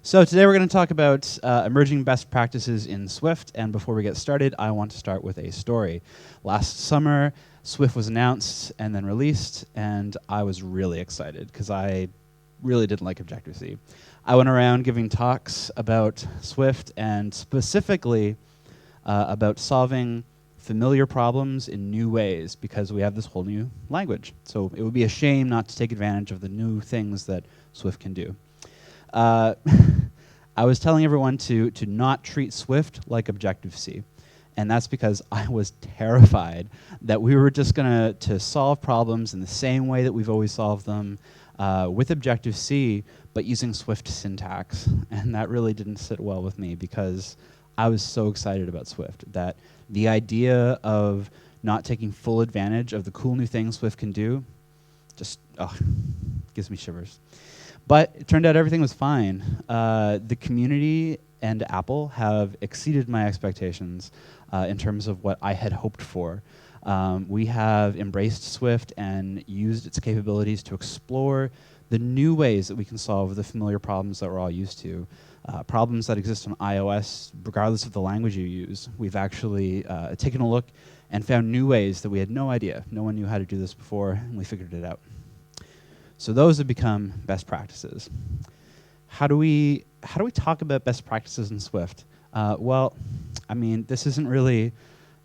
So today we're going to talk about emerging best practices in Swift, and before we get started, I want to start with a story. Last summer, Swift was announced and then released, and I was really excited because I really didn't like Objective-C. I went around giving talks about Swift and specifically about solving familiar problems in new ways because we have this whole new language. So it would be a shame not to take advantage of the new things that Swift can do. I was telling everyone to not treat Swift like Objective-C, and that's because I was terrified that we were just going to solve problems in the same way that we've always solved them with Objective-C, but using Swift syntax, and that really didn't sit well with me because I was so excited about Swift that the idea of not taking full advantage of the cool new things Swift can do just gives me shivers. But it turned out everything was fine. The community and Apple have exceeded my expectations in terms of what I had hoped for. We have embraced Swift and used its capabilities to explore the new ways that we can solve the familiar problems that we're all used to. Problems that exist on iOS, regardless of the language you use. We've actually taken a look and found new ways that we had no idea. No one knew how to do this before, and we figured it out. So those have become best practices. How do we talk about best practices in Swift? Well, I mean, this isn't a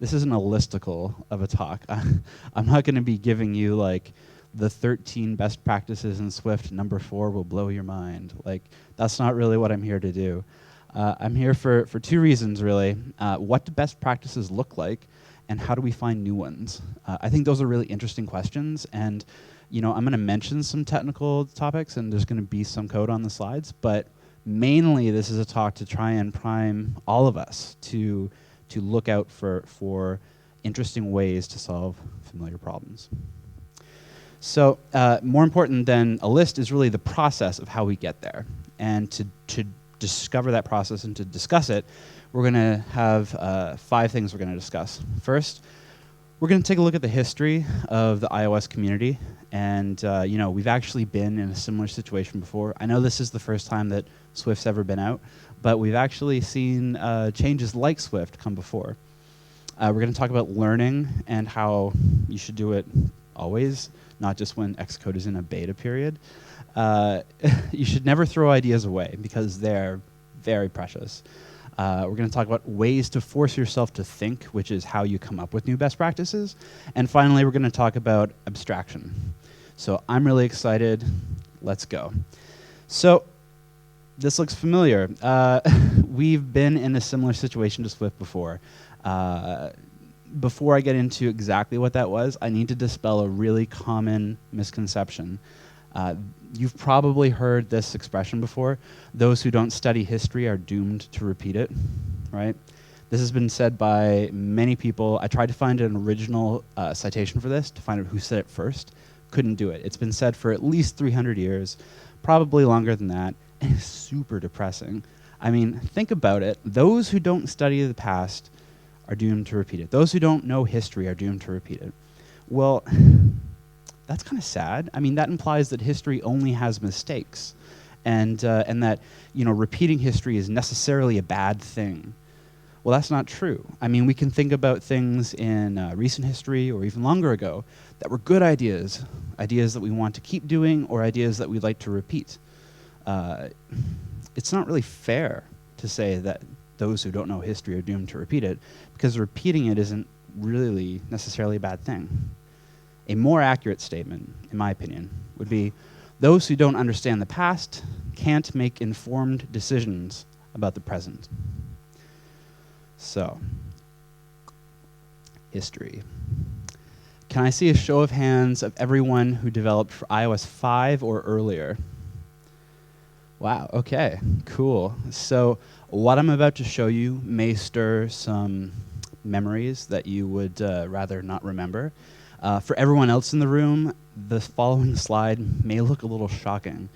listicle of a talk. I'm not going to be giving you like the 13 best practices in Swift. Number 4 will blow your mind. Like, that's not really what I'm here to do. I'm here for two reasons, really. What do best practices look like, and how do we find new ones? I think those are really interesting questions, and I'm going to mention some technical topics, and there's going to be some code on the slides, but mainly this is a talk to try and prime all of us to look out for interesting ways to solve familiar problems. So more important than a list is really the process of how we get there. And to discover that process and to discuss it, we're going to have 5 things we're going to discuss. First, we're going to take a look at the history of the iOS community. And we've actually been in a similar situation before. I know this is the first time that Swift's ever been out, but we've actually seen changes like Swift come before. We're going to talk about learning and how you should do it always, not just when Xcode is in a beta period. You should never throw ideas away because they're very precious. We're going to talk about ways to force yourself to think, which is how you come up with new best practices. And finally, we're going to talk about abstraction. So I'm really excited. Let's go. So this looks familiar. We've been in a similar situation to Swift before. Before I get into exactly what that was, I need to dispel a really common misconception. You've probably heard this expression before. Those who don't study history are doomed to repeat it, right? This has been said by many people. I tried to find an original citation for this to find out who said it first. Couldn't do it. It's been said for at least 300 years, probably longer than that, and it's super depressing. I mean, think about it. Those who don't study the past are doomed to repeat it. Those who don't know history are doomed to repeat it. Well, that's kind of sad. I mean, that implies that history only has mistakes, and that repeating history is necessarily a bad thing. Well, that's not true. I mean, we can think about things in recent history or even longer ago that were good ideas, ideas that we want to keep doing or ideas that we'd like to repeat. It's not really fair to say that those who don't know history are doomed to repeat it, because repeating it isn't really necessarily a bad thing. A more accurate statement, in my opinion, would be those who don't understand the past can't make informed decisions about the present. So, history. Can I see a show of hands of everyone who developed for iOS 5 or earlier? Wow, okay, cool. So what I'm about to show you may stir some memories that you would rather not remember. For everyone else in the room, the following slide may look a little shocking.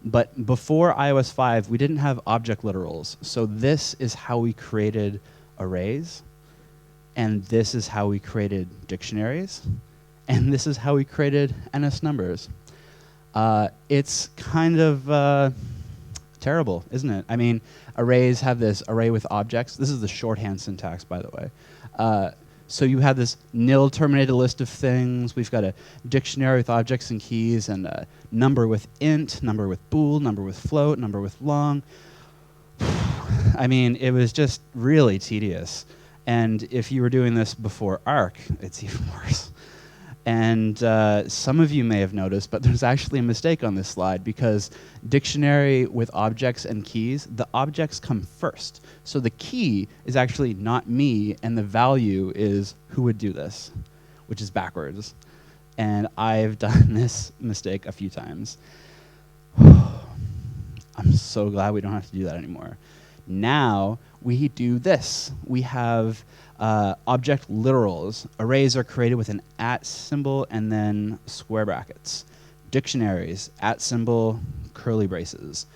But before iOS 5, we didn't have object literals. So this is how we created arrays, and this is how we created dictionaries, and this is how we created NS numbers. It's kind of terrible, isn't it? I mean, arrays have this array with objects. This is the shorthand syntax, by the way. So you have this nil terminated list of things. We've got a dictionary with objects and keys, and a number with int, number with bool, number with float, number with long. I mean, it was just really tedious. And if you were doing this before Arc, it's even worse. And some of you may have noticed, but there's actually a mistake on this slide, because dictionary with objects and keys, the objects come first. So the key is actually not me, and the value is who would do this, which is backwards. And I've done this mistake a few times. I'm so glad we don't have to do that anymore. Now we do this. We have object literals. Arrays are created with an @ symbol and then square brackets. Dictionaries, @ symbol, curly braces.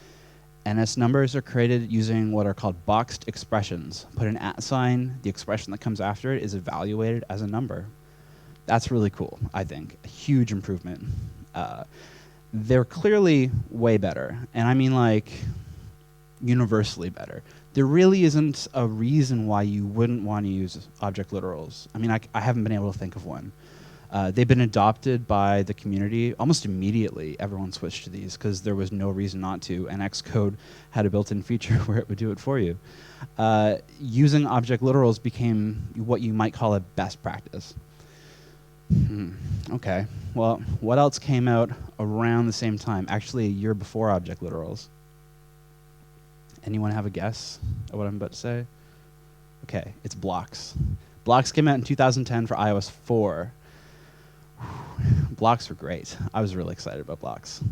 NS numbers are created using what are called boxed expressions. Put an @ sign, the expression that comes after it is evaluated as a number. That's really cool, I think. A huge improvement. They're clearly way better, and I mean like universally better. There really isn't a reason why you wouldn't want to use object literals. I mean, I haven't been able to think of one. They've been adopted by the community almost immediately. Everyone switched to these because there was no reason not to, and Xcode had a built-in feature where it would do it for you. Using object literals became what you might call a best practice. Okay, well, what else came out around the same time? Actually, a year before object literals. Anyone have a guess at what I'm about to say? Okay, it's blocks. Blocks came out in 2010 for iOS 4. Blocks were great. I was really excited about blocks.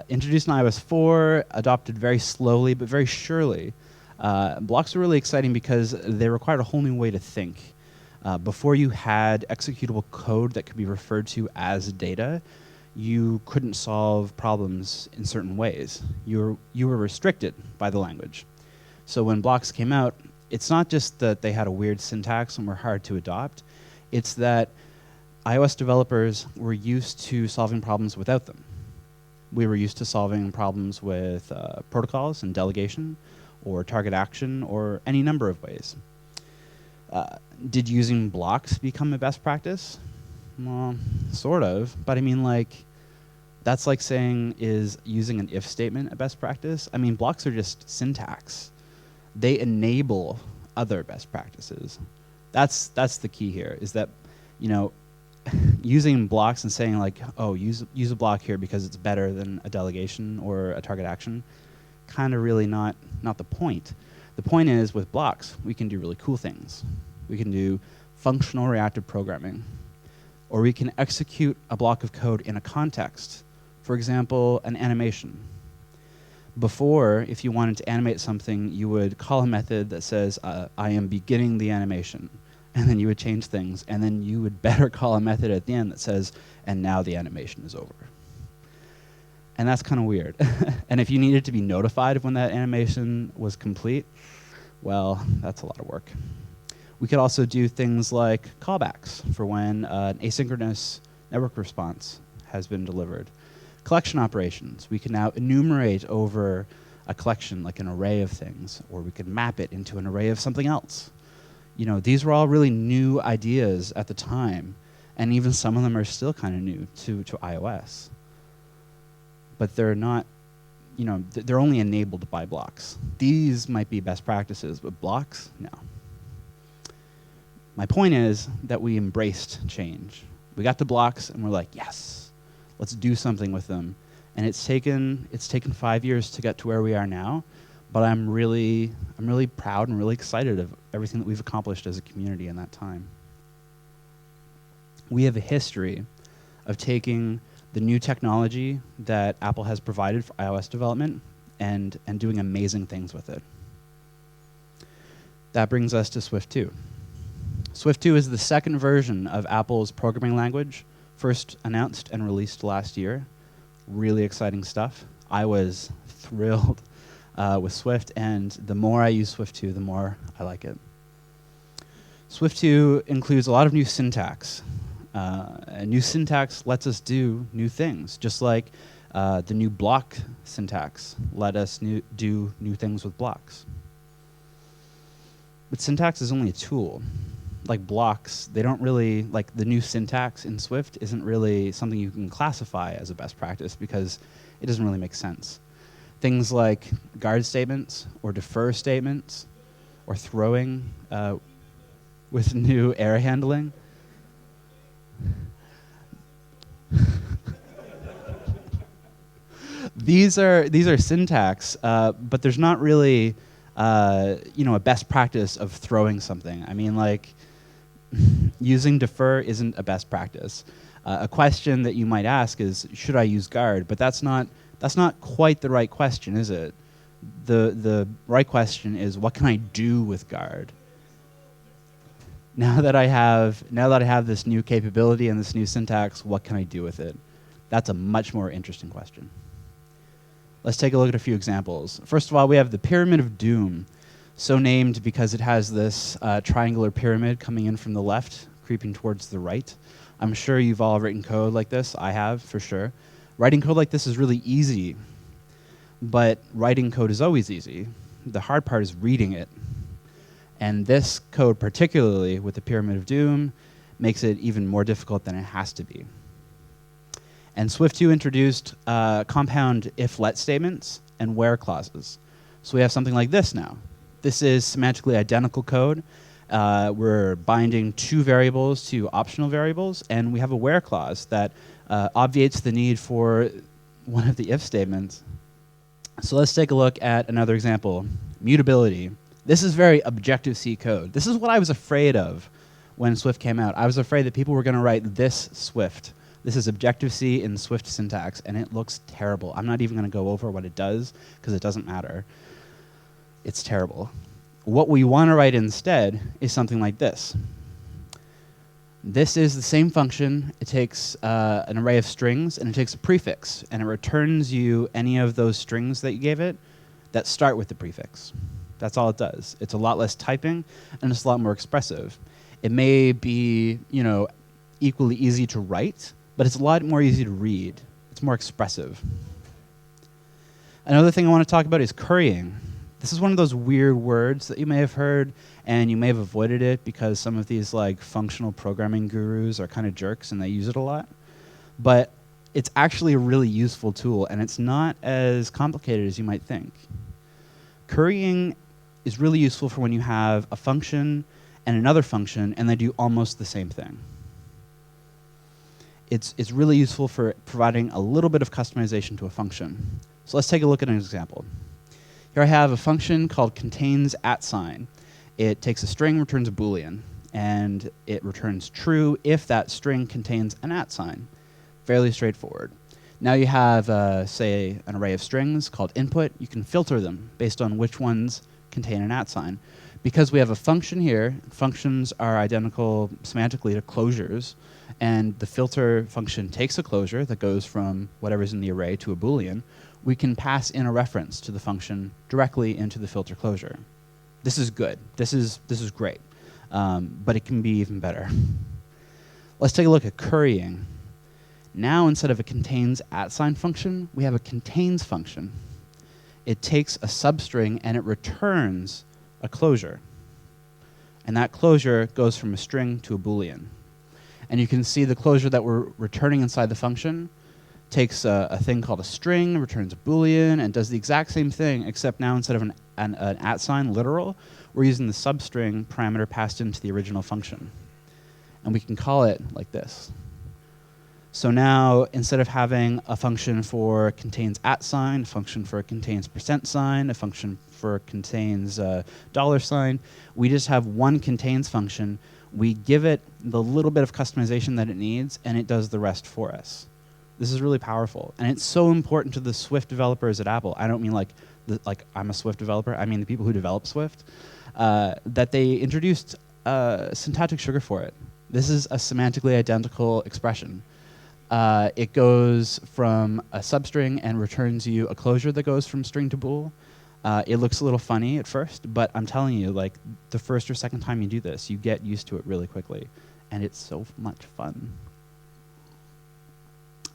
Introduced in iOS 4, adopted very slowly but very surely. Blocks were really exciting because they required a whole new way to think. Before you had executable code that could be referred to as data, you couldn't solve problems in certain ways. You were restricted by the language. So when blocks came out, it's not just that they had a weird syntax and were hard to adopt, it's that iOS developers were used to solving problems without them. We were used to solving problems with protocols and delegation, or target action, or any number of ways. Did using blocks become a best practice? Well, sort of, but I mean, like, that's like saying, is using an if statement a best practice? I mean, blocks are just syntax. They enable other best practices. That's the key here, is that, you know, using blocks and saying like, oh, use a block here because it's better than a delegation or a target action, kind of really not the point. The point is, with blocks, we can do really cool things. We can do functional reactive programming, or we can execute a block of code in a context. For example, an animation. Before, if you wanted to animate something, you would call a method that says, I am beginning the animation. And then you would change things, and then you would better call a method at the end that says, and now the animation is over. And that's kind of weird. And if you needed to be notified of when that animation was complete, well, that's a lot of work. We could also do things like callbacks for when an asynchronous network response has been delivered. Collection operations. We can now enumerate over a collection, like an array of things, or we could map it into an array of something else. You know, these were all really new ideas at the time, and even some of them are still kind of new to iOS. But they're not, you know, they're only enabled by blocks. These might be best practices, but blocks, no. My point is that we embraced change. We got to blocks, and we're like, yes, let's do something with them. And it's taken 5 years to get to where we are now, but I'm really proud and really excited of everything that we've accomplished as a community in that time. We have a history of taking the new technology that Apple has provided for iOS development and doing amazing things with it. That brings us to Swift 2. Swift 2 is the second version of Apple's programming language, first announced and released last year. Really exciting stuff. I was thrilled with Swift, and the more I use Swift 2, the more I like it. Swift 2 includes a lot of new syntax. And new syntax lets us do new things, just like the new block syntax let us do new things with blocks. But syntax is only a tool. Like blocks, they don't really, like the new syntax in Swift isn't really something you can classify as a best practice because it doesn't really make sense. Things like guard statements or defer statements or throwing with new error handling. These are syntax, but there's not really a best practice of throwing something. I mean, like using defer isn't a best practice. A question that you might ask is, should I use guard? But that's not quite the right question, is it? The right question is, what can I do with guard? Now that I have this new capability and this new syntax, what can I do with it? That's a much more interesting question. Let's take a look at a few examples. First of all, we have the Pyramid of Doom, so named because it has this triangular pyramid coming in from the left, creeping towards the right. I'm sure you've all written code like this. I have, for sure. Writing code like this is really easy, but writing code is always easy. The hard part is reading it. And this code, particularly with the Pyramid of Doom, makes it even more difficult than it has to be. And Swift 2 introduced compound if-let statements and where clauses. So we have something like this now. This is semantically identical code. We're binding two variables to optional variables, and we have a where clause that obviates the need for one of the if statements. So let's take a look at another example, mutability. This is very Objective-C code. This is what I was afraid of when Swift came out. I was afraid that people were going to write this Swift. This is Objective-C in Swift syntax, and it looks terrible. I'm not even going to go over what it does, because it doesn't matter. It's terrible. What we want to write instead is something like this. This is the same function. It takes an array of strings, and it takes a prefix, and it returns you any of those strings that you gave it that start with the prefix. That's all it does. It's a lot less typing, and it's a lot more expressive. It may be, equally easy to write, but it's a lot more easy to read. It's more expressive. Another thing I want to talk about is currying. This is one of those weird words that you may have heard, and you may have avoided it because some of these functional programming gurus are kind of jerks and they use it a lot. But it's actually a really useful tool, and it's not as complicated as you might think. Currying is really useful for when you have a function and another function, and they do almost the same thing. It's really useful for providing a little bit of customization to a function. So let's take a look at an example. Here I have a function called contains @. It takes a string, returns a Boolean, and it returns true if that string contains an @. Fairly straightforward. Now you have, say, an array of strings called input. You can filter them based on which ones contain an @. Because we have a function here, functions are identical semantically to closures, and the filter function takes a closure that goes from whatever's in the array to a Boolean, we can pass in a reference to the function directly into the filter closure. This is good. This is great. But it can be even better. Let's take a look at currying. Now, instead of a contains @ function, we have a contains function. It takes a substring and it returns a closure. And that closure goes from a string to a Boolean. And you can see the closure that we're returning inside the function takes a thing called a string, returns a Boolean, and does the exact same thing, except now instead of an @ literal, we're using the substring parameter passed into the original function. And we can call it like this. So now, instead of having a function for contains @, a function for contains %, a function for contains $, we just have one contains function. We give it the little bit of customization that it needs, and it does the rest for us. This is really powerful, and it's so important to the Swift developers at Apple. I don't mean like I'm a Swift developer. I mean the people who develop Swift, that they introduced syntactic sugar for it. This is a semantically identical expression. It goes from a substring and returns you a closure that goes from string to bool. It looks a little funny at first, but I'm telling you, like, the first or second time you do this, you get used to it really quickly, and it's so much fun.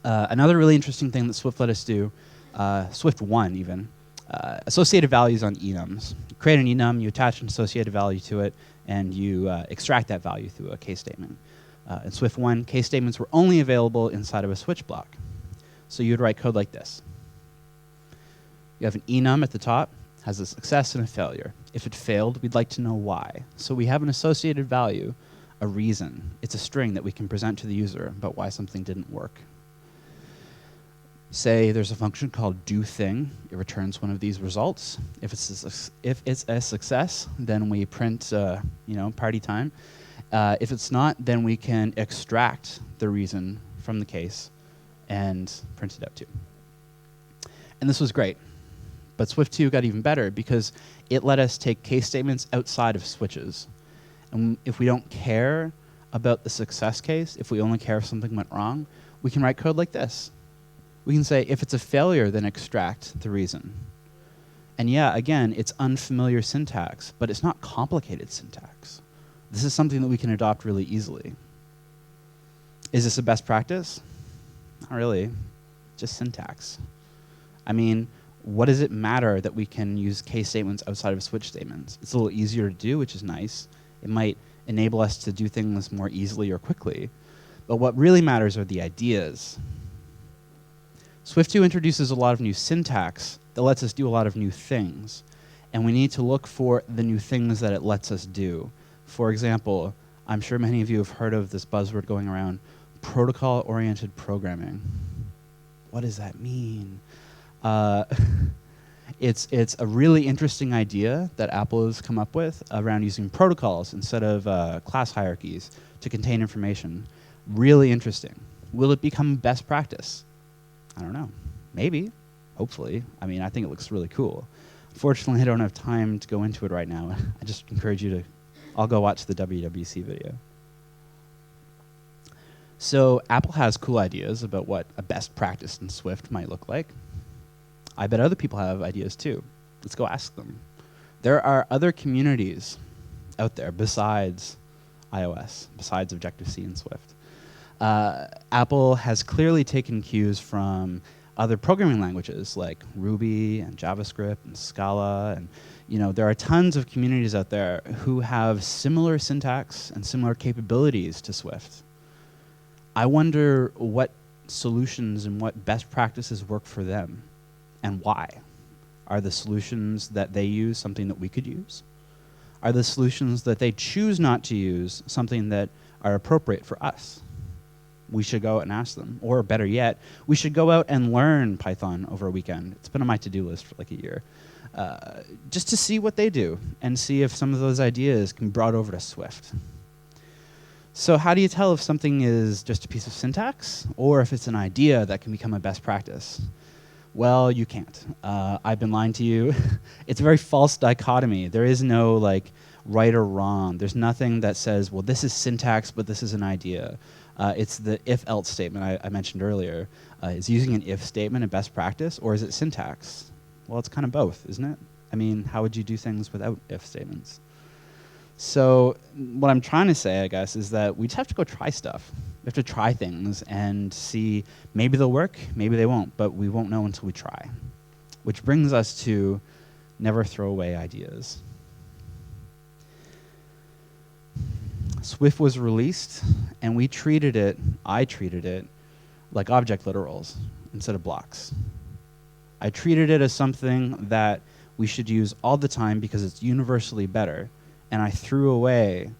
Another really interesting thing that Swift let us do, Swift 1 even, associated values on enums. You create an enum, you attach an associated value to it, and you extract that value through a case statement. In Swift 1, case statements were only available inside of a switch block. So you would write code like this. You have an enum at the top, has a success and a failure. If it failed, we'd like to know why. So we have an associated value, a reason. It's a string that we can present to the user about why something didn't work. Say there's a function called doThing. It returns one of these results. If it's a success, then we print party time. If it's not, then we can extract the reason from the case and print it out too. And this was great. But Swift 2 got even better because it let us take case statements outside of switches. And if we don't care about the success case, if we only care if something went wrong, we can write code like this. We can say, if it's a failure, then extract the reason. And yeah, again, it's unfamiliar syntax, but it's not complicated syntax. This is something that we can adopt really easily. Is this a best practice? Not really, just syntax. I mean, what does it matter that we can use case statements outside of switch statements? It's a little easier to do, which is nice. It might enable us to do things more easily or quickly. But what really matters are the ideas. Swift 2 introduces a lot of new syntax that lets us do a lot of new things. And we need to look for the new things that it lets us do. For example, I'm sure many of you have heard of this buzzword going around, protocol-oriented programming. What does that mean? It's a really interesting idea that Apple has come up with around using protocols instead of class hierarchies to contain information. Really interesting. Will it become best practice? I don't know. Maybe. Hopefully. I mean, I think it looks really cool. Unfortunately, I don't have time to go into it right now. I just encourage you to all go watch the WWC video. So Apple has cool ideas about what a best practice in Swift might look like. I bet other people have ideas too. Let's go ask them. There are other communities out there besides iOS, besides Objective-C and Swift. Apple has clearly taken cues from other programming languages like Ruby and JavaScript and Scala, and there are tons of communities out there who have similar syntax and similar capabilities to Swift. I wonder what solutions and what best practices work for them and why. Are the solutions that they use something that we could use? Are the solutions that they choose not to use something that are appropriate for us? We should go out and ask them. Or better yet, we should go out and learn Python over a weekend. It's been on my to-do list for like a year. Just to see what they do and see if some of those ideas can be brought over to Swift. So how do you tell if something is just a piece of syntax or if it's an idea that can become a best practice? Well, you can't. I've been lying to you. It's a very false dichotomy. There is no right or wrong. There's nothing that says, well, this is syntax, but this is an idea. It's the if-else statement I mentioned earlier. Is using an if statement a best practice, or is it syntax? Well, it's kind of both, isn't it? I mean, how would you do things without if statements? So what I'm trying to say, I guess, is that we just have to go try stuff. We have to try things and see maybe they'll work, maybe they won't, but we won't know until we try. Which brings us to never throw away ideas. Swift was released, and I treated it like object literals instead of blocks. I treated it as something that we should use all the time because it's universally better, and I threw away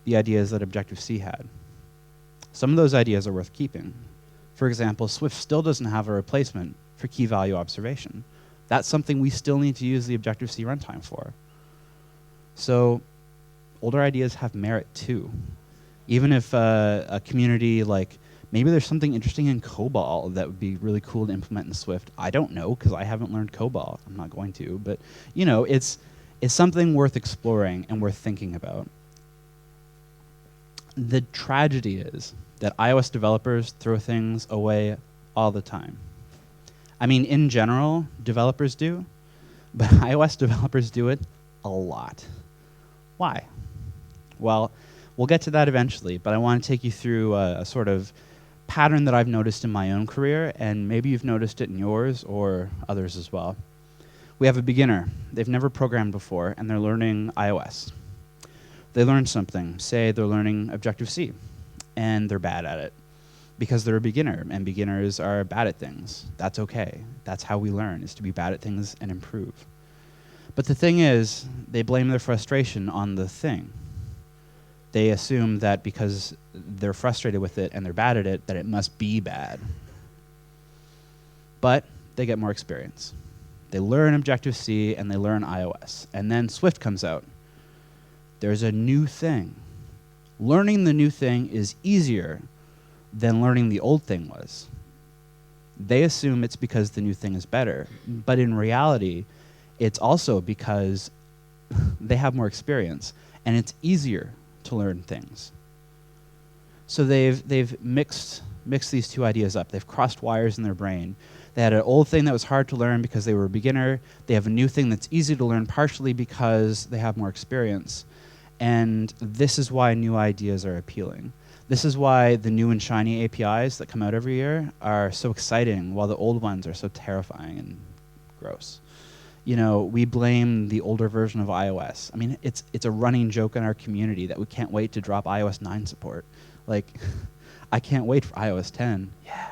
the ideas that Objective-C had. Some of those ideas are worth keeping. For example, Swift still doesn't have a replacement for key value observation. That's something we still need to use the Objective-C runtime for. So older ideas have merit too. Even if a community maybe there's something interesting in COBOL that would be really cool to implement in Swift. I don't know because I haven't learned COBOL. I'm not going to, but it's something worth exploring and worth thinking about. The tragedy is that iOS developers throw things away all the time. I mean, in general, developers do, But iOS developers do it a lot. Why? Well, we'll get to that eventually, but I want to take you through a sort of pattern that I've noticed in my own career, and maybe you've noticed it in yours or others as well. We have a beginner. They've never programmed before, and they're learning iOS. They learn something. Say they're learning Objective-C, and they're bad at it because they're a beginner, and beginners are bad at things. That's okay. That's how we learn, is to be bad at things and improve. But the thing is, they blame their frustration on the thing. They assume that because they're frustrated with it and they're bad at it, that it must be bad. But they get more experience. They learn Objective-C and they learn iOS. And then Swift comes out. There's a new thing. Learning the new thing is easier than learning the old thing was. They assume it's because the new thing is better. But in reality, it's also because they have more experience and it's easier to learn things. So they've mixed these two ideas up. They've crossed wires in their brain. They had an old thing that was hard to learn because they were a beginner. They have a new thing that's easy to learn partially because they have more experience. And this is why new ideas are appealing. This is why the new and shiny APIs that come out every year are so exciting, while the old ones are so terrifying and gross. You know, we blame the older version of iOS. I mean, it's a running joke in our community that we can't wait to drop iOS 9 support. Like, I can't wait for iOS 10. Yeah.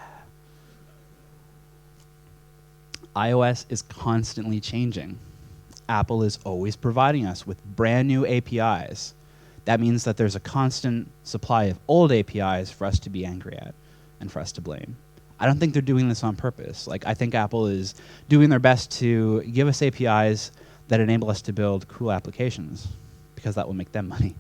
iOS is constantly changing. Apple is always providing us with brand new APIs. That means that there's a constant supply of old APIs for us to be angry at and for us to blame. I don't think they're doing this on purpose. Like, I think Apple is doing their best to give us APIs that enable us to build cool applications, because that will make them money.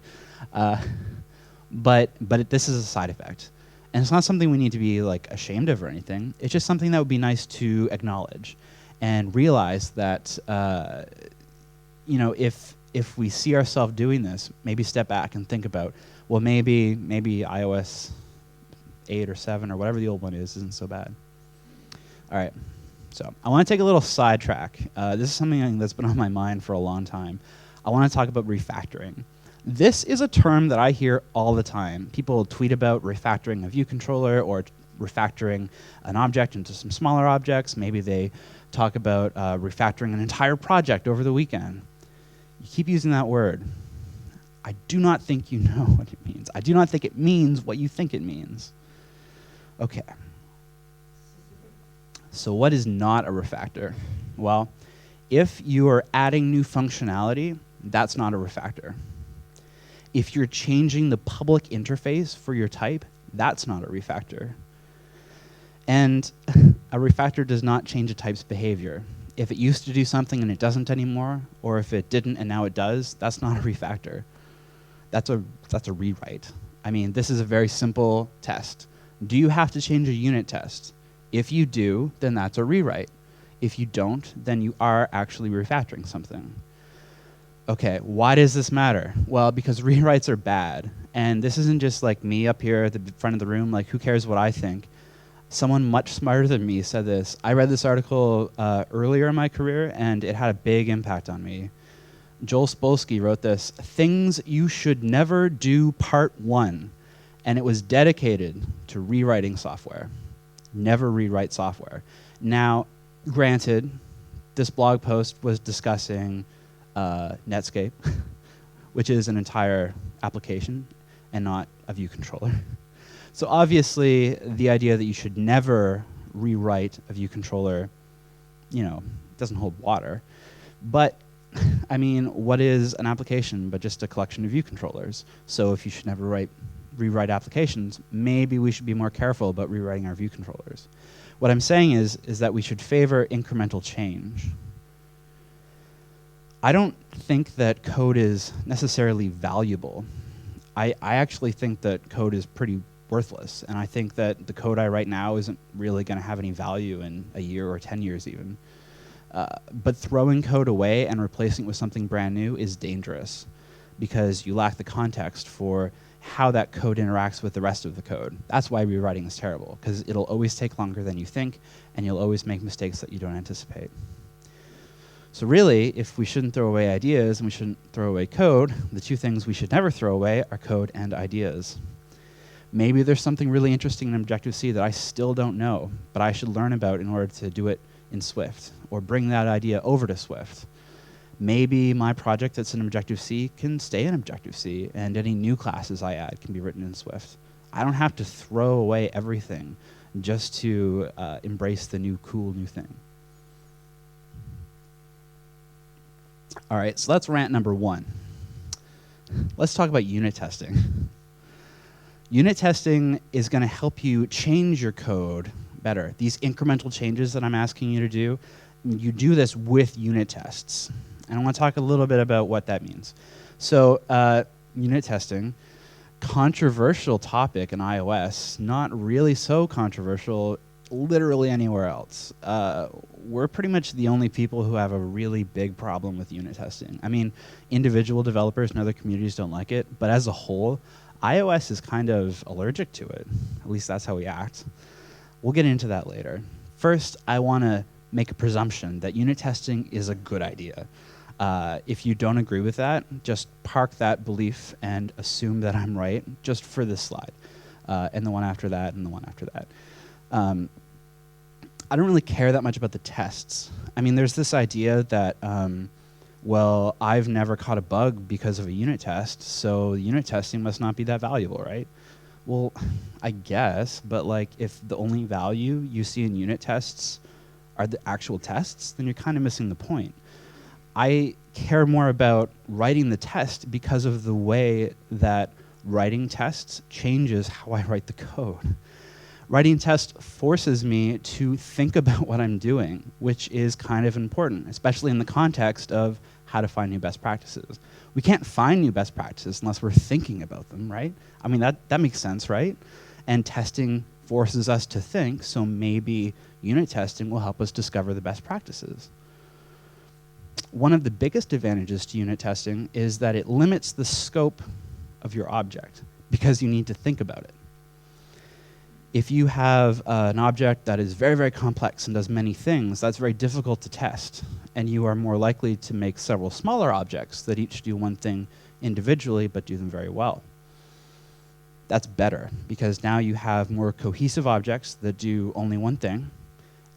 But this is a side effect. And it's not something we need to be like ashamed of or anything. It's just something that would be nice to acknowledge and realize that you know, if we see ourselves doing this, maybe step back and think about, well, maybe iOS 8 or 7 or whatever the old one is isn't so bad. All right, so I want to take a little sidetrack. This is something that's been on my mind for a long time. I want to talk about refactoring. This is a term that I hear all the time. People tweet about refactoring a view controller or refactoring an object into some smaller objects. Maybe they talk about refactoring an entire project over the weekend. You keep using that word. I do not think you know what it means. I do not think it means what you think it means. Okay. So what is not a refactor? Well, if you are adding new functionality, that's not a refactor. If you're changing the public interface for your type, that's not a refactor. And a refactor does not change a type's behavior. If it used to do something and it doesn't anymore, or if it didn't and now it does, that's not a refactor. That's a rewrite. I mean, this is a very simple test. Do you have to change a unit test? If you do, then that's a rewrite. If you don't, then you are actually refactoring something. Okay, why does this matter? Well, because rewrites are bad. And this isn't just like me up here at the front of the room, like who cares what I think? Someone much smarter than me said this. I read this article earlier in my career, and it had a big impact on me. Joel Spolsky wrote this, "Things You Should Never Do Part 1," and it was dedicated to rewriting software. Never rewrite software. Now, granted, this blog post was discussing Netscape, which is an entire application and not a view controller. So obviously, the idea that you should never rewrite a view controller, you know, doesn't hold water. But, I mean, what is an application but just a collection of view controllers? So if you should never rewrite applications, maybe we should be more careful about rewriting our view controllers. What I'm saying is that we should favor incremental change. I don't think that code is necessarily valuable. I actually think that code is pretty worthless, and I think that the code I write now isn't really going to have any value in a year or 10 years even. But throwing code away and replacing it with something brand new is dangerous because you lack the context for how that code interacts with the rest of the code. That's why rewriting is terrible, because it'll always take longer than you think, and you'll always make mistakes that you don't anticipate. So really, if we shouldn't throw away ideas and we shouldn't throw away code, the two things we should never throw away are code and ideas. Maybe there's something really interesting in Objective-C that I still don't know, but I should learn about in order to do it in Swift, or bring that idea over to Swift. Maybe my project that's in Objective-C can stay in Objective-C, and any new classes I add can be written in Swift. I don't have to throw away everything just to embrace the new cool new thing. All right, so that's rant number 1. Let's talk about unit testing. Unit testing is going to help you change your code better. These incremental changes that I'm asking you to do, you do this with unit tests. And I want to talk a little bit about what that means. So unit testing, controversial topic in iOS, not really so controversial literally anywhere else. We're pretty much the only people who have a really big problem with unit testing. I mean, individual developers and other communities don't like it, but as a whole, iOS is kind of allergic to it. At least that's how we act. We'll get into that later. First, I want to make a presumption that unit testing is a good idea. If you don't agree with that, just park that belief and assume that I'm right, just for this slide, and the one after that, and the one after that. I don't really care that much about the tests. I mean, there's this idea that, well, I've never caught a bug because of a unit test, so unit testing must not be that valuable, right? Well, I guess, but like, if the only value you see in unit tests are the actual tests, then you're kind of missing the point. I care more about writing the test because of the way that writing tests changes how I write the code. Writing tests forces me to think about what I'm doing, which is kind of important, especially in the context of how to find new best practices. We can't find new best practices unless we're thinking about them, right? I mean, that makes sense, right? And testing forces us to think, so maybe unit testing will help us discover the best practices. One of the biggest advantages to unit testing is that it limits the scope of your object because you need to think about it. If you have an object that is very, very complex and does many things, that's very difficult to test. And you are more likely to make several smaller objects that each do one thing individually but do them very well. That's better because now you have more cohesive objects that do only one thing,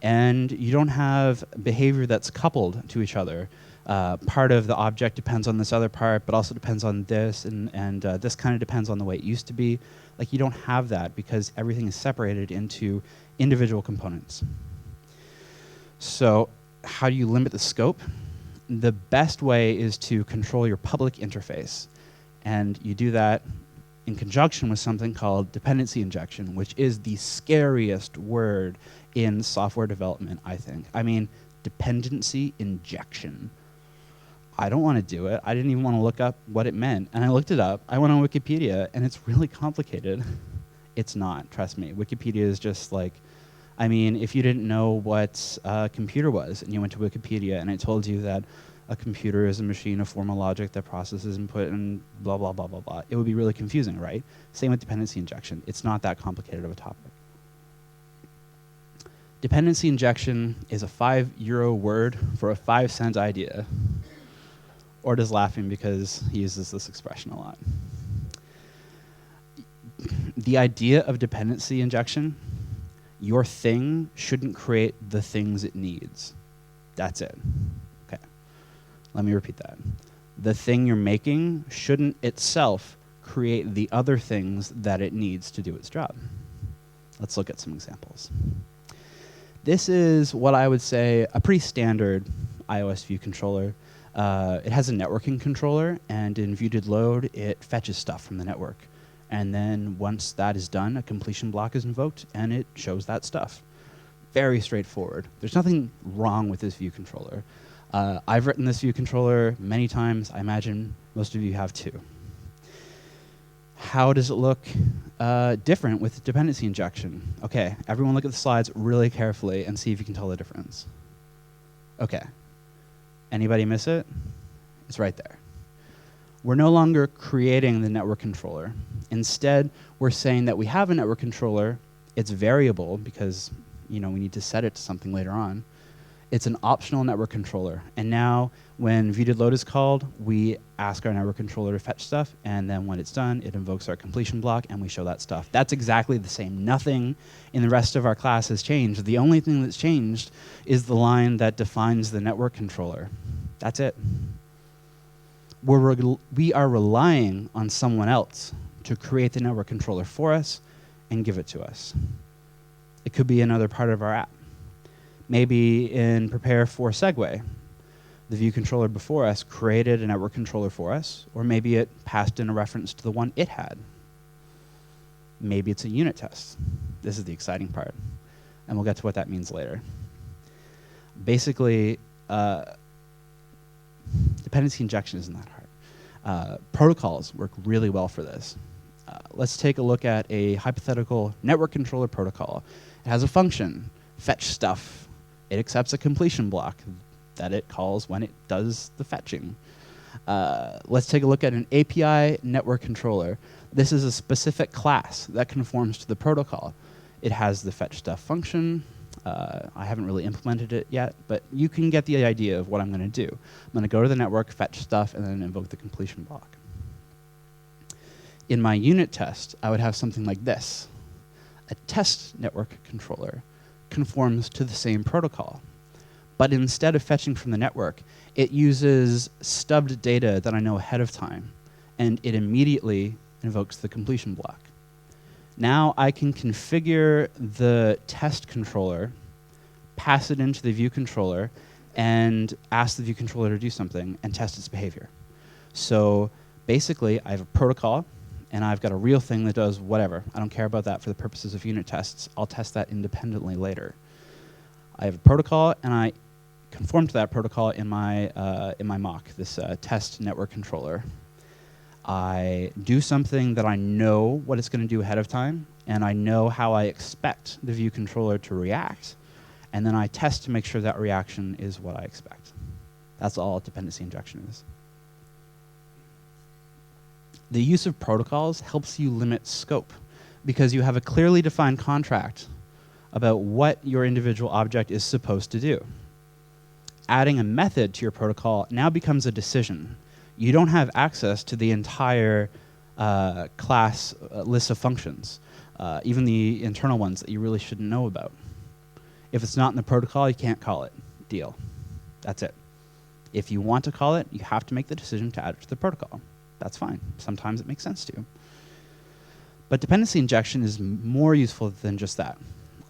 and you don't have behavior that's coupled to each other. Part of the object depends on this other part, but also depends on this, and this kind of depends on the way it used to be. Like, you don't have that because everything is separated into individual components. So how do you limit the scope? The best way is to control your public interface. And you do that in conjunction with something called dependency injection, which is the scariest word in software development, I think. I mean, dependency injection. I don't want to do it. I didn't even want to look up what it meant. And I looked it up. I went on Wikipedia, and it's really complicated. It's not, trust me. Wikipedia is just like, I mean, if you didn't know what a computer was, and you went to Wikipedia, and it told you that a computer is a machine of formal logic that processes input and blah, blah, blah, blah, blah, it would be really confusing, right? Same with dependency injection. It's not that complicated of a topic. Dependency injection is a €5 word for a 5-cent idea. Ord is laughing because he uses this expression a lot. The idea of dependency injection, your thing shouldn't create the things it needs. That's it. Okay. Let me repeat that. The thing you're making shouldn't itself create the other things that it needs to do its job. Let's look at some examples. This is what I would say a pretty standard iOS view controller. It has a networking controller, and in view.did_load, it fetches stuff from the network. And then once that is done, a completion block is invoked, and it shows that stuff. Very straightforward. There's nothing wrong with this view controller. I've written this view controller many times. I imagine most of you have too. How does it look different with dependency injection? Okay, everyone look at the slides really carefully and see if you can tell the difference. Okay. Anybody miss it? It's right there. We're no longer creating the network controller. Instead, we're saying that we have a network controller. It's variable because, you know, we need to set it to something later on. It's an optional network controller. And now when view-did-load is called, we ask our network controller to fetch stuff, and then when it's done, it invokes our completion block, and we show that stuff. That's exactly the same. Nothing in the rest of our class has changed. The only thing that's changed is the line that defines the network controller. That's it. We are relying on someone else to create the network controller for us and give it to us. It could be another part of our app. Maybe in Prepare for Segue, the view controller before us created a network controller for us, or maybe it passed in a reference to the one it had. Maybe it's a unit test. This is the exciting part, and we'll get to what that means later. Basically, dependency injection isn't that hard. Protocols work really well for this. Let's take a look at a hypothetical network controller protocol. It has a function, fetch stuff. It accepts a completion block that it calls when it does the fetching. Let's take a look at an API network controller. This is a specific class that conforms to the protocol. It has the fetch stuff function. I haven't really implemented it yet, but you can get the idea of what I'm going to do. I'm going to go to the network, fetch stuff, and then invoke the completion block. In my unit test, I would have something like this. A test network controller conforms to the same protocol. But instead of fetching from the network, it uses stubbed data that I know ahead of time, and it immediately invokes the completion block. Now I can configure the test controller, pass it into the view controller, and ask the view controller to do something and test its behavior. So basically, I have a protocol, and I've got a real thing that does whatever. I don't care about that for the purposes of unit tests. I'll test that independently later. I have a protocol, and I conform to that protocol in my mock, this test network controller. I do something that I know what it's going to do ahead of time, and I know how I expect the view controller to react, and then I test to make sure that reaction is what I expect. That's all dependency injection is. The use of protocols helps you limit scope because you have a clearly defined contract about what your individual object is supposed to do. Adding a method to your protocol now becomes a decision. You don't have access to the entire class list of functions, even the internal ones that you really shouldn't know about. If it's not in the protocol, you can't call it. Deal. That's it. If you want to call it, you have to make the decision to add it to the protocol. That's fine. Sometimes it makes sense to. But dependency injection is more useful than just that.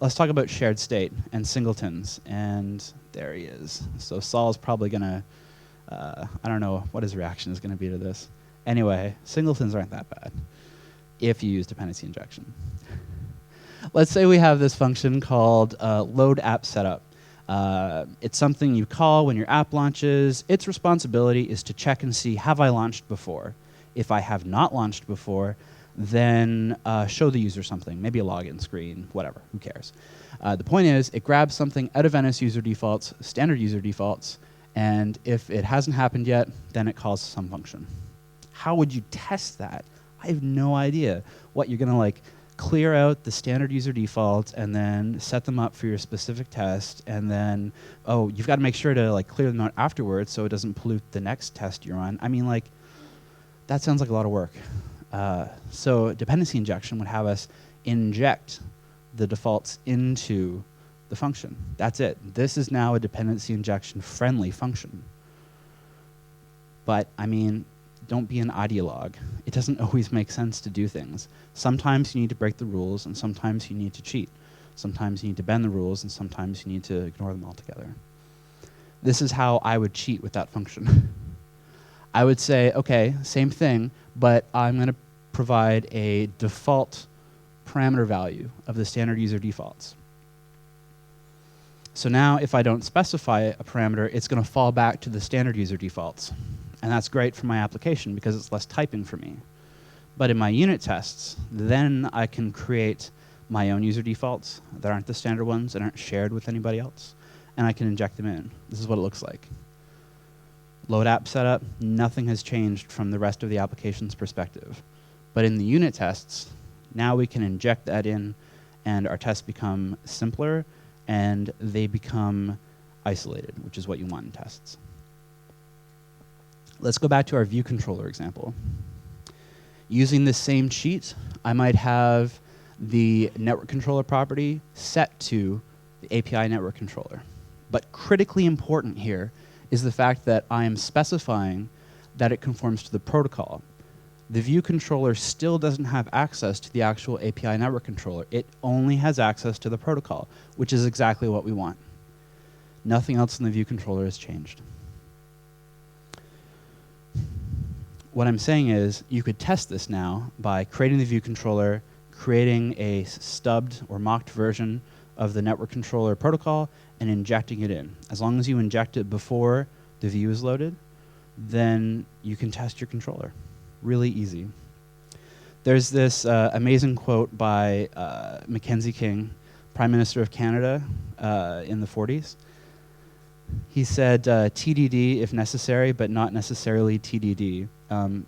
Let's talk about shared state and singletons. And there he is. So Saul's probably going to, I don't know what his reaction is going to be to this. Anyway, singletons aren't that bad if you use dependency injection. Let's say we have this function called load app setup. It's something you call when your app launches. Its responsibility is to check and see, have I launched before? If I have not launched before, then show the user something, maybe a login screen, whatever, who cares? The point is, it grabs something out of NS user defaults, standard user defaults, and if it hasn't happened yet, then it calls some function. How would you test that? I have no idea. What, you're going to clear out the standard user defaults and then set them up for your specific test, and then, oh, you've got to make sure to clear them out afterwards so it doesn't pollute the next test you're on. I mean, that sounds like a lot of work. So dependency injection would have us inject the defaults into the function. That's it. This is now a dependency injection friendly function. But, I mean, don't be an ideologue. It doesn't always make sense to do things. Sometimes you need to break the rules, and sometimes you need to cheat. Sometimes you need to bend the rules, and sometimes you need to ignore them altogether. This is how I would cheat with that function. I would say, okay, same thing, but I'm going to provide a default parameter value of the standard user defaults. So now if I don't specify a parameter, it's going to fall back to the standard user defaults. And that's great for my application because it's less typing for me. But in my unit tests, then I can create my own user defaults that aren't the standard ones, that aren't shared with anybody else, and I can inject them in. This is what it looks like. Load app setup, nothing has changed from the rest of the application's perspective. But in the unit tests, now we can inject that in, and our tests become simpler, and they become isolated, which is what you want in tests. Let's go back to our view controller example. Using this same cheat, I might have the network controller property set to the API network controller. But critically important here is the fact that I am specifying that it conforms to the protocol. The view controller still doesn't have access to the actual API network controller. It only has access to the protocol, which is exactly what we want. Nothing else in the view controller has changed. What I'm saying is you could test this now by creating the view controller, creating a stubbed or mocked version of the network controller protocol, and injecting it in. As long as you inject it before the view is loaded, then you can test your controller. Really easy. There's this amazing quote by Mackenzie King, Prime Minister of Canada in the 40s. He said, TDD if necessary, but not necessarily TDD.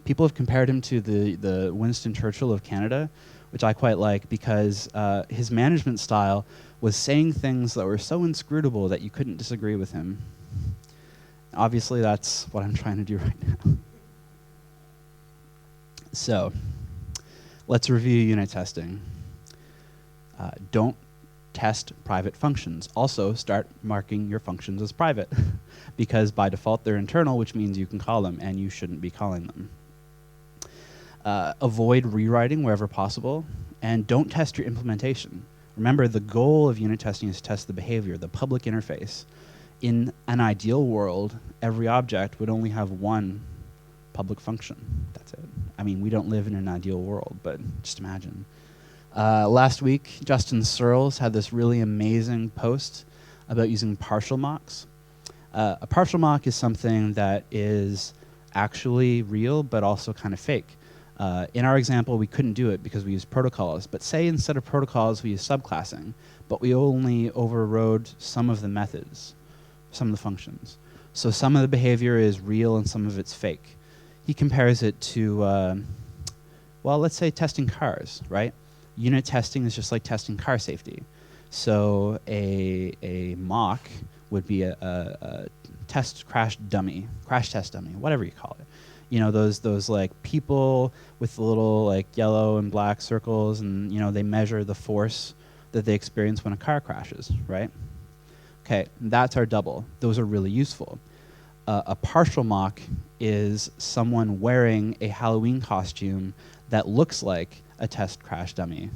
People have compared him to the Winston Churchill of Canada, which I quite like because his management style was saying things that were so inscrutable that you couldn't disagree with him. Obviously, that's what I'm trying to do right now. So, let's review unit testing. Don't test private functions. Also, start marking your functions as private because by default they're internal, which means you can call them and you shouldn't be calling them. Avoid rewriting wherever possible, and don't test your implementation. Remember, the goal of unit testing is to test the behavior, the public interface. In an ideal world, every object would only have one public function. That's it. I mean, we don't live in an ideal world, but just imagine. Last week, Justin Searles had this really amazing post about using partial mocks. A partial mock is something that is actually real, but also kind of fake. In our example, we couldn't do it because we used protocols. But say instead of protocols, we used subclassing, but we only overrode some of the methods, some of the functions. So some of the behavior is real and some of it's fake. He compares it to, well, let's say testing cars, right? Unit testing is just like testing car safety. So a mock would be a test crash test dummy, whatever you call it. You know, those like people with the little like yellow and black circles, and you know they measure the force that they experience when a car crashes, right? Okay, that's our double. Those are really useful. A partial mock is someone wearing a Halloween costume that looks like a test crash dummy.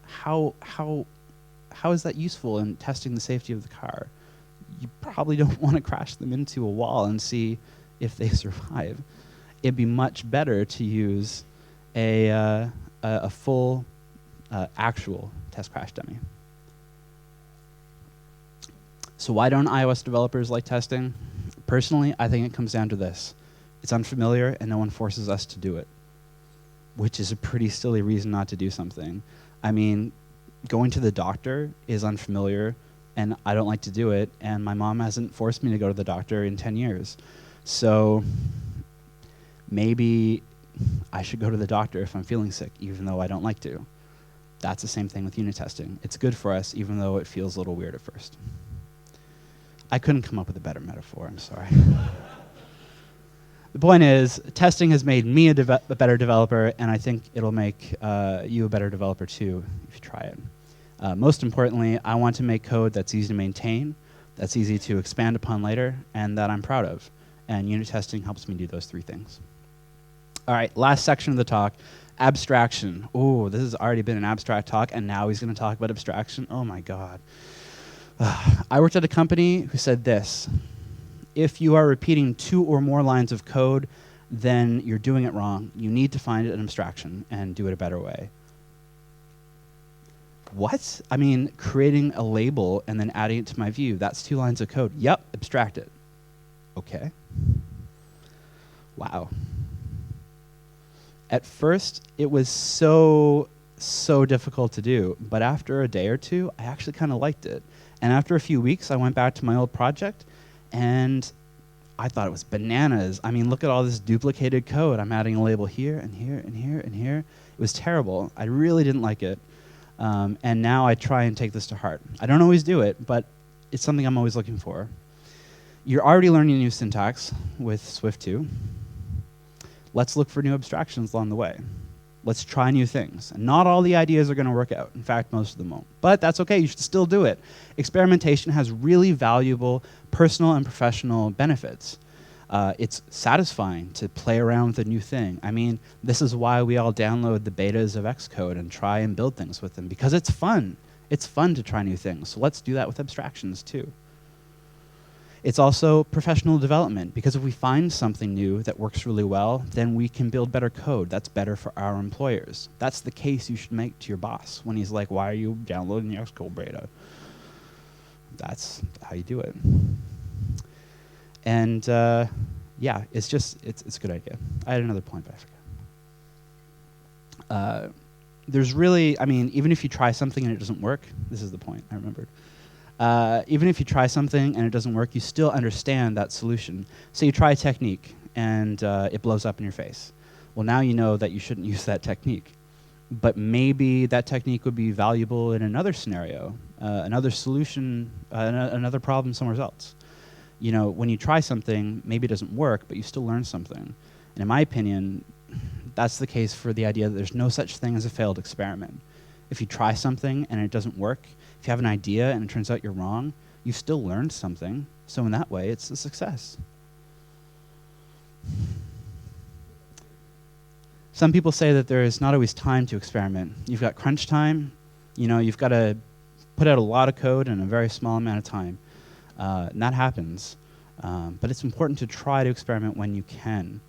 How is that useful in testing the safety of the car? You probably don't want to crash them into a wall and see if they survive. It'd be much better to use a full actual test crash dummy. So why don't iOS developers like testing? Personally, I think it comes down to this. It's unfamiliar and no one forces us to do it, which is a pretty silly reason not to do something. I mean, going to the doctor is unfamiliar and I don't like to do it, and my mom hasn't forced me to go to the doctor in 10 years. So maybe I should go to the doctor if I'm feeling sick, even though I don't like to. That's the same thing with unit testing. It's good for us, even though it feels a little weird at first. I couldn't come up with a better metaphor, I'm sorry. The point is, testing has made me a better developer, and I think it'll make you a better developer too if you try it. Most importantly, I want to make code that's easy to maintain, that's easy to expand upon later, and that I'm proud of. And unit testing helps me do those three things. All right, last section of the talk, abstraction. Oh, this has already been an abstract talk, and now he's going to talk about abstraction. Oh my God. I worked at a company who said this: if you are repeating 2 or more lines of code, then you're doing it wrong. You need to find an abstraction and do it a better way. What? I mean, creating a label and then adding it to my view, that's 2 lines of code. Yep, abstract it. Okay. Wow. At first, it was so difficult to do, but after a day or two, I actually kind of liked it. And after a few weeks, I went back to my old project, and I thought it was bananas. I mean, look at all this duplicated code. I'm adding a label here and here and here and here. It was terrible. I really didn't like it. And now I try and take this to heart. I don't always do it, but it's something I'm always looking for. You're already learning new syntax with Swift 2. Let's look for new abstractions along the way. Let's try new things. And not all the ideas are going to work out. In fact, most of them won't. But that's okay. You should still do it. Experimentation has really valuable personal and professional benefits. It's satisfying to play around with a new thing. I mean, this is why we all download the betas of Xcode and try and build things with them, because it's fun. It's fun to try new things. So let's do that with abstractions too. It's also professional development, because if we find something new that works really well, then we can build better code. That's better for our employers. That's the case you should make to your boss when he's like, why are you downloading the Xcode beta? That's how you do it. And yeah, it's a good idea. I had another point, but I forgot. There's really, I mean, even if you try something and it doesn't work, this is the point, I remembered. Even if you try something and it doesn't work, you still understand that solution. So you try a technique and it blows up in your face. Well, now you know that you shouldn't use that technique. But maybe that technique would be valuable in another scenario, another solution, another problem somewhere else. You know, when you try something, maybe it doesn't work, but you still learn something. And in my opinion, that's the case for the idea that there's no such thing as a failed experiment. If you try something and it doesn't work, if you have an idea and it turns out you're wrong, you still learned something. So in that way, it's a success. Some people say that there is not always time to experiment. You've got crunch time. You know, you've got to put out a lot of code in a very small amount of time. And that happens. But it's important to try to experiment when you can.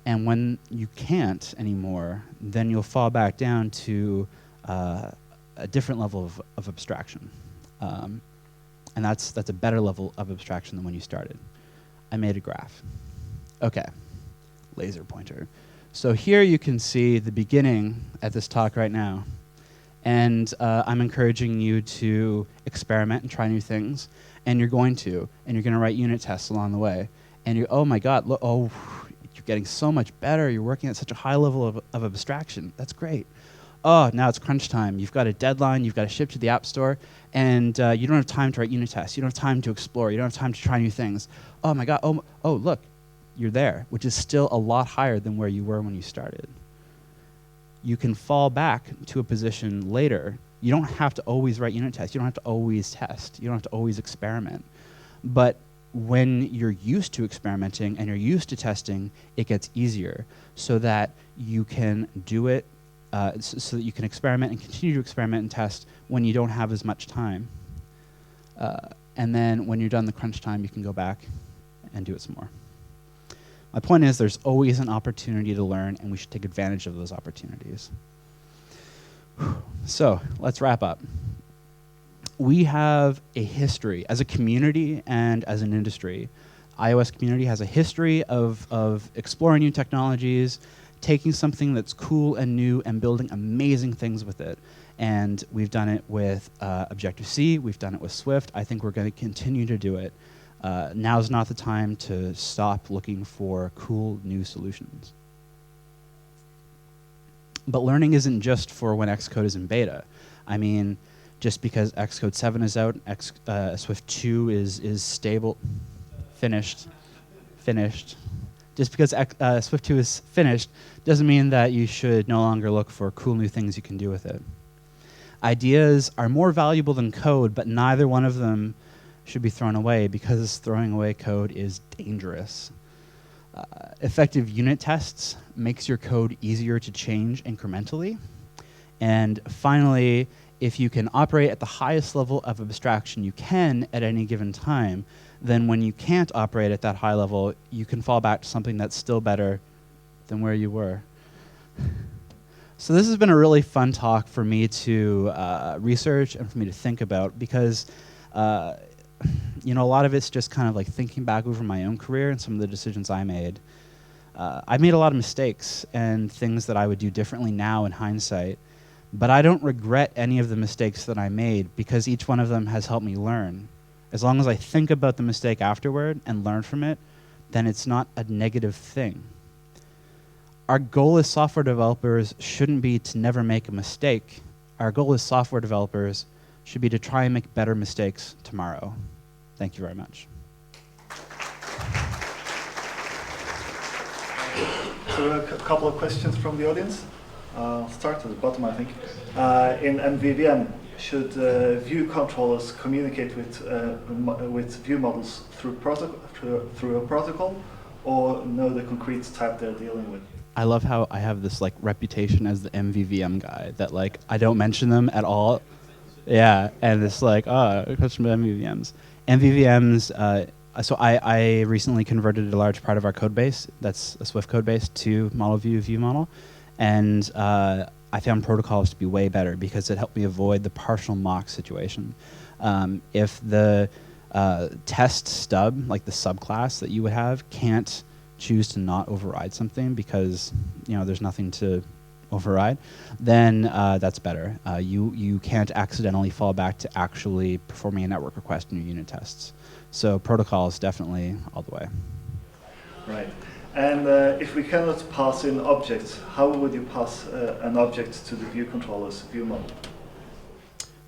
And when you can't anymore, then you'll fall back down to a different level of abstraction. And that's a better level of abstraction than when you started. I made a graph. Okay, laser pointer. So here you can see the beginning at this talk right now. And I'm encouraging you to experiment and try new things. And you're going to write unit tests along the way. And oh my God, look, oh, you're getting so much better. You're working at such a high level of abstraction. That's great. Oh, now it's crunch time. You've got a deadline. You've got to ship to the App Store. And you don't have time to write unit tests. You don't have time to explore. You don't have time to try new things. Oh my God, oh look, you're there, which is still a lot higher than where you were when you started. You can fall back to a position later. You don't have to always write unit tests. You don't have to always test. You don't have to always experiment. But when you're used to experimenting and you're used to testing, it gets easier so that you can do it, so that you can experiment and continue to experiment and test when you don't have as much time. And then when you're done the crunch time, you can go back and do it some more. My point is there's always an opportunity to learn, and we should take advantage of those opportunities. So let's wrap up. We have a history as a community and as an industry. iOS community has a history of exploring new technologies, taking something that's cool and new and building amazing things with it. And we've done it with Objective-C. We've done it with Swift. I think we're going to continue to do it. Now's not the time to stop looking for cool new solutions. But learning isn't just for when Xcode is in beta. I mean, just because Xcode 7 is out, Swift 2 is stable, finished. Just because Swift 2 is finished doesn't mean that you should no longer look for cool new things you can do with it. Ideas are more valuable than code, but neither one of them should be thrown away, because throwing away code is dangerous. Effective unit tests makes your code easier to change incrementally. And finally, if you can operate at the highest level of abstraction you can at any given time, then when you can't operate at that high level, you can fall back to something that's still better than where you were. So this has been a really fun talk for me to research and for me to think about, because you know, a lot of it's just kind of like thinking back over my own career and some of the decisions I made. I've made a lot of mistakes and things that I would do differently now in hindsight, but I don't regret any of the mistakes that I made, because each one of them has helped me learn. As long as I think about the mistake afterward and learn from it, then it's not a negative thing. Our goal as software developers shouldn't be to never make a mistake. our goal as software developers should be to try and make better mistakes tomorrow. Thank you very much. So a couple of questions from the audience. I'll start at the bottom, I think. In MVVM, should view controllers communicate with view models through a protocol, or know the concrete type they're dealing with? I love how I have this like reputation as the MVVM guy, that like I don't mention them at all. Yeah, and it's like, a question about MVVMs. MVVMs, so I recently converted a large part of our code base, that's a Swift code base, to model view model. And I found protocols to be way better because it helped me avoid the partial mock situation. If the test stub, like the subclass that you would have, can't choose to not override something because there's nothing to override, then that's better. You can't accidentally fall back to actually performing a network request in your unit tests. So protocols definitely all the way. Right. And if we cannot pass in objects, how would you pass an object to the view controller's view model?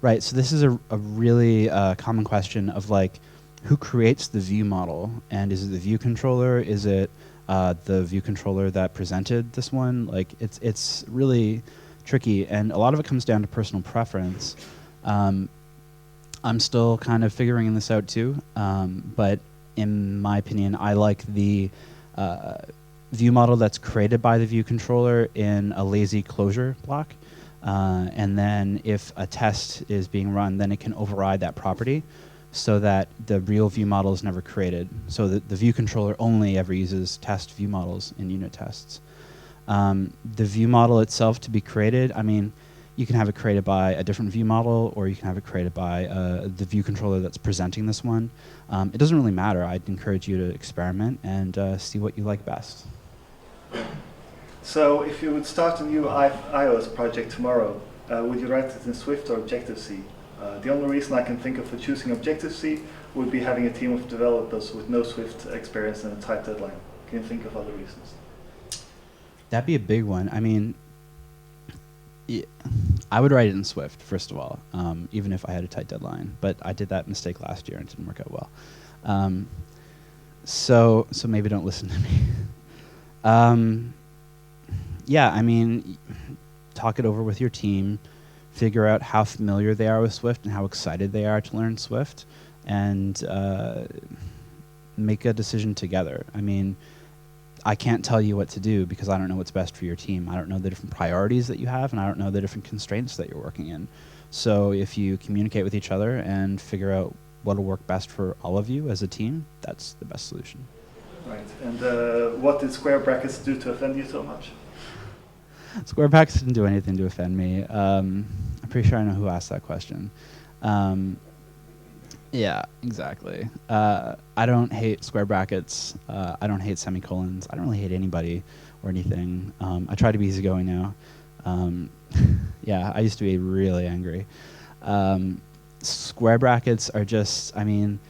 Right, so this is a really common question of like, who creates the view model? And is it the view controller? Is it the view controller that presented this one? Like, it's really tricky, and a lot of it comes down to personal preference. I'm still kind of figuring this out too, but in my opinion, I like the view model that's created by the view controller in a lazy closure block. And then if a test is being run, then it can override that property so that the real view model is never created. So that the view controller only ever uses test view models in unit tests. The view model itself to be created, I mean, you can have it created by a different view model, or you can have it created by the view controller that's presenting this one. It doesn't really matter. I'd encourage you to experiment and see what you like best. So if you would start a new iOS project tomorrow, would you write it in Swift or Objective-C? The only reason I can think of for choosing Objective-C would be having a team of developers with no Swift experience and a tight deadline. Can you think of other reasons? That'd be a big one. I mean, I would write it in Swift, first of all, even if I had a tight deadline. But I did that mistake last year and it didn't work out well. So maybe don't listen to me. Yeah, I mean, talk it over with your team, figure out how familiar they are with Swift and how excited they are to learn Swift, and make a decision together. I mean, I can't tell you what to do because I don't know what's best for your team. I don't know the different priorities that you have, and I don't know the different constraints that you're working in. So if you communicate with each other and figure out what will work best for all of you as a team, that's the best solution. Right. And what did square brackets do to offend you so much? Square brackets didn't do anything to offend me. I'm pretty sure I know who asked that question. Yeah, exactly. I don't hate square brackets. I don't hate semicolons. I don't really hate anybody or anything. I try to be easygoing now. Yeah, I used to be really angry. Square brackets are just, I mean,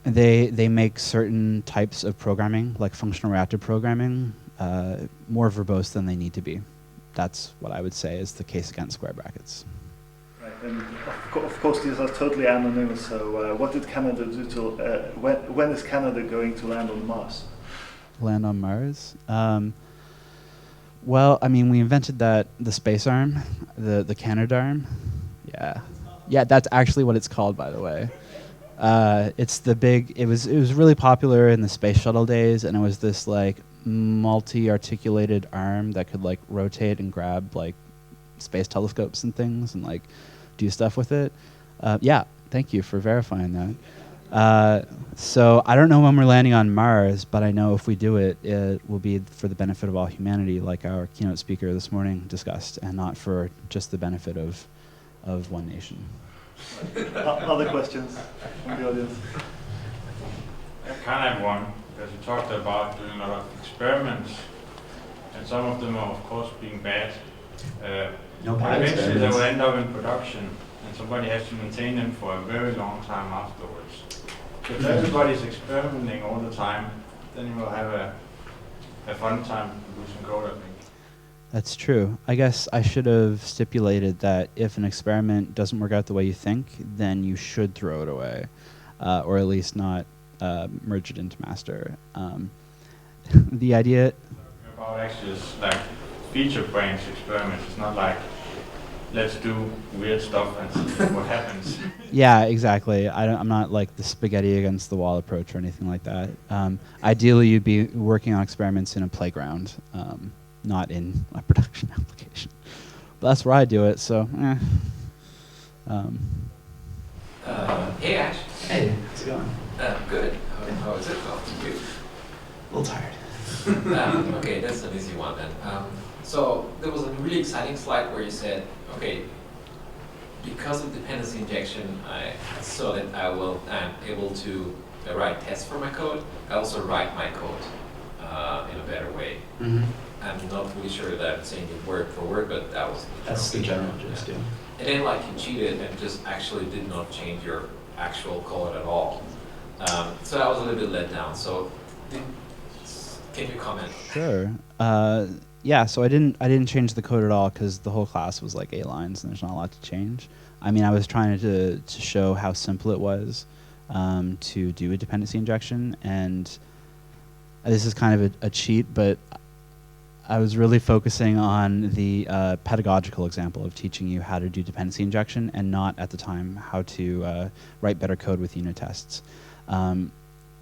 they make certain types of programming, like functional reactive programming, more verbose than they need to be. That's what I would say is the case against square brackets. Right, and of course these are totally anonymous, so what did Canada do to, when is Canada going to land on Mars? Land on Mars? Well, I mean, we invented the space arm, the Canadarm. Yeah, that's actually what it's called, by the way. It's the big, it was really popular in the space shuttle days, and it was this like multi-articulated arm that could like rotate and grab like space telescopes and things and like do stuff with it. Yeah, thank you for verifying that. So I don't know when we're landing on Mars, but I know if we do it, it will be for the benefit of all humanity, like our keynote speaker this morning discussed, and not for just the benefit of one nation. Other questions from the audience? I kind of have one, because you talked about doing a lot of experiments, and some of them are, of course, being bad. Eventually they will end up in production, and somebody has to maintain them for a very long time afterwards. So if everybody's experimenting all the time, then you will have a fun time producing code, I think. That's true. I guess I should have stipulated that if an experiment doesn't work out the way you think, then you should throw it away, or at least not merge it into master. The idea... About actually is like feature branch experiments. It's not like let's do weird stuff and see what happens. Yeah, exactly. I'm not like the spaghetti against the wall approach or anything like that. Ideally, you'd be working on experiments in a playground, not in a production application. But that's where I do it, so Hey Ash. Hey, how's it going? Good. How is it going to you? A little tired. Okay, that's an easy one then. So there was a really exciting slide where you said, okay, because of dependency injection, I saw that I'm able to write tests for my code. I also write my code in a better way. Mm-hmm. I'm not really sure that I'm saying it word for word, but That's the general gist, yeah. And then like you cheated and just actually did not change your actual code at all. So I was a little bit let down. So can you comment? Sure. Yeah, so I didn't change the code at all because the whole class was like 8 lines and there's not a lot to change. I mean, I was trying to show how simple it was to do a dependency injection, and this is kind of a cheat, but I was really focusing on the pedagogical example of teaching you how to do dependency injection and not at the time how to write better code with unit tests.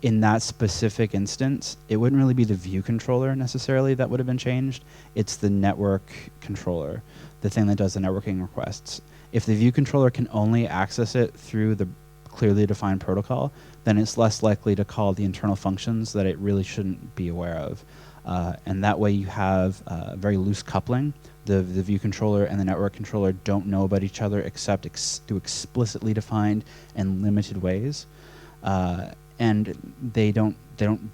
In that specific instance, it wouldn't really be the view controller necessarily that would have been changed. It's the network controller, the thing that does the networking requests. If the view controller can only access it through the clearly defined protocol, then it's less likely to call the internal functions that it really shouldn't be aware of. And that way you have very loose coupling. The view controller and the network controller don't know about each other except through explicitly defined and limited ways. And they don't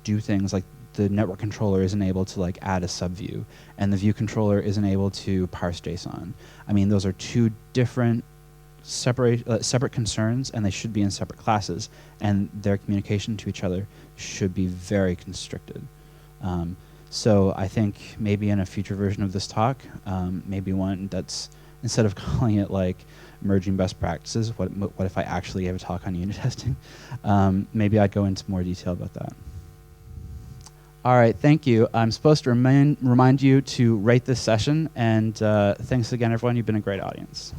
do things like the network controller isn't able to like add a subview, and the view controller isn't able to parse JSON. I mean, those are two different separate concerns, and they should be in separate classes, and their communication to each other should be very constricted. So I think maybe in a future version of this talk, maybe one that's, instead of calling it like merging best practices, what if I actually gave a talk on unit testing? Maybe I'd go into more detail about that. All right, thank you. I'm supposed to remind you to rate this session, and thanks again, everyone. You've been a great audience.